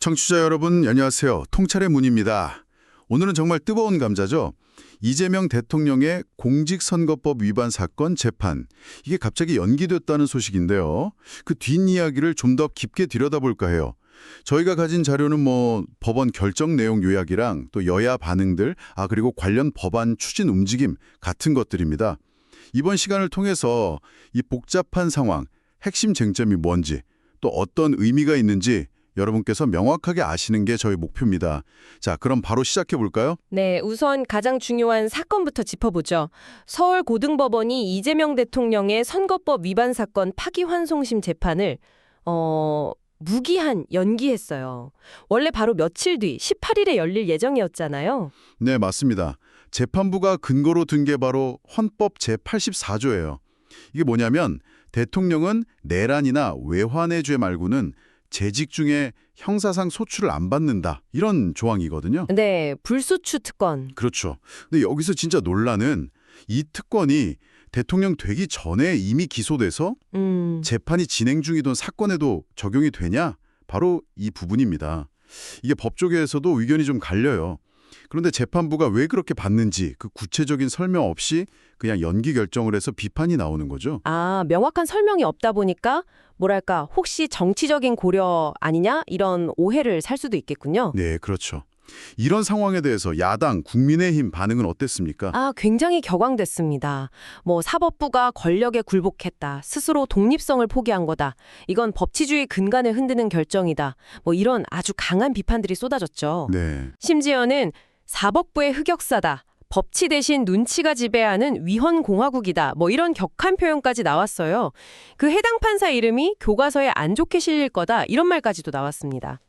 청취자 여러분, 안녕하세요. 통찰의 문입니다. 오늘은 정말 뜨거운 감자죠. 이재명 대통령의 공직선거법 위반 사건 재판. 이게 갑자기 연기됐다는 소식인데요. 그 뒷이야기를 좀 더 깊게 들여다볼까 해요. 저희가 가진 자료는 법원 결정 내용 요약이랑 또 여야 반응들, 그리고 관련 법안 추진 움직임 같은 것들입니다. 이번 시간을 통해서 이 복잡한 상황, 핵심 쟁점이 뭔지, 또 어떤 의미가 있는지 여러분께서 명확하게 아시는 게 저희 목표입니다. 자, 그럼 바로 시작해 볼까요? 네, 우선 가장 중요한 사건부터 짚어보죠. 서울고등법원이 이재명 대통령의 선거법 위반 사건 파기환송심 재판을 무기한 연기했어요. 원래 바로 며칠 뒤 18일에 열릴 예정이었잖아요. 네, 맞습니다. 재판부가 근거로 든 게 바로 헌법 제84조예요. 이게 뭐냐면 대통령은 내란이나 외환의 죄 말고는 재직 중에 형사상 소출을 안 받는다. 이런 조항이거든요. 네, 불소추 특권. 그렇죠. 근데 여기서 진짜 논란은 이 특권이 대통령 되기 전에 이미 기소돼서 재판이 진행 중이던 사건에도 적용이 되냐? 바로 이 부분입니다. 이게 법조계에서도 의견이 좀 갈려요. 그런데 재판부가 왜 그렇게 받는지 그 구체적인 설명 없이 그냥 연기 결정을 해서 비판이 나오는 거죠. 명확한 설명이 없다 보니까 뭐랄까 혹시 정치적인 고려 아니냐 이런 오해를 살 수도 있겠군요. 네, 그렇죠. 이런 상황에 대해서 야당, 국민의힘 반응은 어땠습니까? 굉장히 격앙됐습니다. 사법부가 권력에 굴복했다. 스스로 독립성을 포기한 거다. 이건 법치주의 근간을 흔드는 결정이다. 이런 아주 강한 비판들이 쏟아졌죠. 네. 심지어는 사법부의 흑역사다. 법치 대신 눈치가 지배하는 위헌공화국이다. 이런 격한 표현까지 나왔어요. 그 해당 판사 이름이 교과서에 안 좋게 실릴 거다. 이런 말까지도 나왔습니다.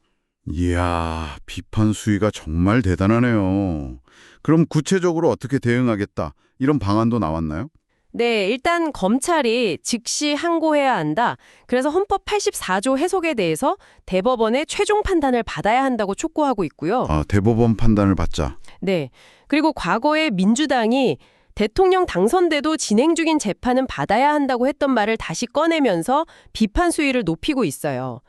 이야, 비판 수위가 정말 대단하네요. 그럼 구체적으로 어떻게 대응하겠다, 이런 방안도 나왔나요? 네, 일단 검찰이 즉시 항고해야 한다. 그래서 헌법 84조 해석에 대해서 대법원의 최종 판단을 받아야 한다고 촉구하고 있고요. 대법원 판단을 받자. 네, 그리고 과거에 민주당이 대통령 당선돼도 진행 중인 재판은 받아야 한다고 했던 말을 다시 꺼내면서 비판 수위를 높이고 있어요.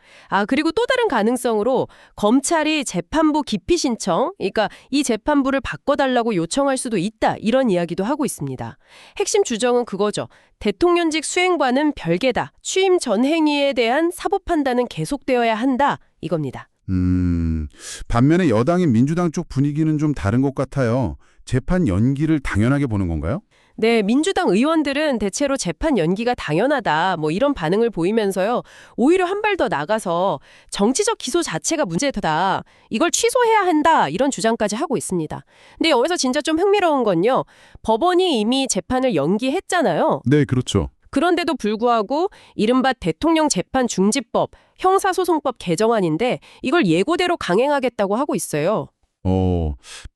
그리고 또 다른 가능성으로 검찰이 재판부 기피 신청, 그러니까 이 재판부를 바꿔달라고 요청할 수도 있다, 이런 이야기도 하고 있습니다. 핵심 주장은 그거죠. 대통령직 수행과는 별개다. 취임 전 행위에 대한 사법 판단은 계속되어야 한다, 이겁니다. 반면에 여당인 민주당 쪽 분위기는 좀 다른 것 같아요. 재판 연기를 당연하게 보는 건가요? 네, 민주당 의원들은 대체로 재판 연기가 당연하다, 이런 반응을 보이면서요. 오히려 한 발 더 나가서 정치적 기소 자체가 문제다, 이걸 취소해야 한다, 이런 주장까지 하고 있습니다. 근데 여기서 진짜 좀 흥미로운 건요. 법원이 이미 재판을 연기했잖아요. 네, 그렇죠. 그런데도 불구하고 이른바 대통령 재판 중지법, 형사소송법 개정안인데 이걸 예고대로 강행하겠다고 하고 있어요.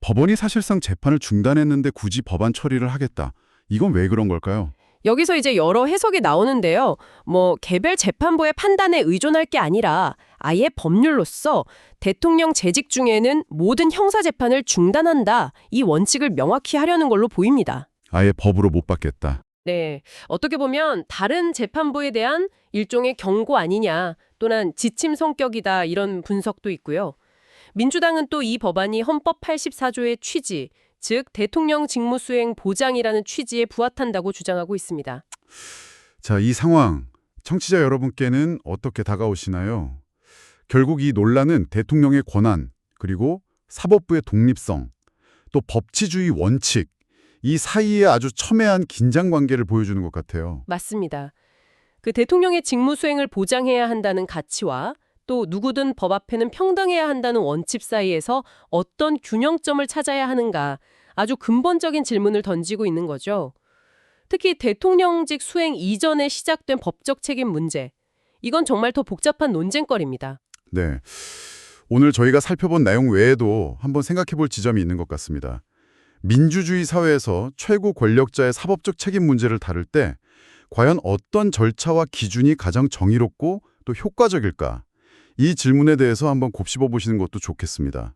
법원이 사실상 재판을 중단했는데 굳이 법안 처리를 하겠다. 이건 왜 그런 걸까요? 여기서 이제 여러 해석이 나오는데요. 개별 재판부의 판단에 의존할 게 아니라 아예 법률로서 대통령 재직 중에는 모든 형사 재판을 중단한다, 이 원칙을 명확히 하려는 걸로 보입니다. 아예 법으로 못 받겠다. 네, 어떻게 보면 다른 재판부에 대한 일종의 경고 아니냐, 또는 지침 성격이다, 이런 분석도 있고요. 민주당은 또 이 법안이 헌법 84조의 취지, 즉 대통령 직무수행 보장이라는 취지에 부합한다고 주장하고 있습니다. 자, 이 상황 청취자 여러분께는 어떻게 다가오시나요? 결국 이 논란은 대통령의 권한, 그리고 사법부의 독립성, 또 법치주의 원칙, 이 사이에 아주 첨예한 긴장 관계를 보여주는 것 같아요. 맞습니다. 그 대통령의 직무수행을 보장해야 한다는 가치와 또 누구든 법 앞에는 평등해야 한다는 원칙 사이에서 어떤 균형점을 찾아야 하는가, 아주 근본적인 질문을 던지고 있는 거죠. 특히 대통령직 수행 이전에 시작된 법적 책임 문제, 이건 정말 더 복잡한 논쟁거리입니다. 네, 오늘 저희가 살펴본 내용 외에도 한번 생각해 볼 지점이 있는 것 같습니다. 민주주의 사회에서 최고 권력자의 사법적 책임 문제를 다룰 때 과연 어떤 절차와 기준이 가장 정의롭고 또 효과적일까? 이 질문에 대해서 한번 곱씹어 보시는 것도 좋겠습니다.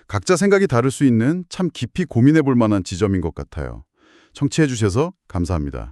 각자 생각이 다를 수 있는 참 깊이 고민해 볼 만한 지점인 것 같아요. 청취해 주셔서 감사합니다.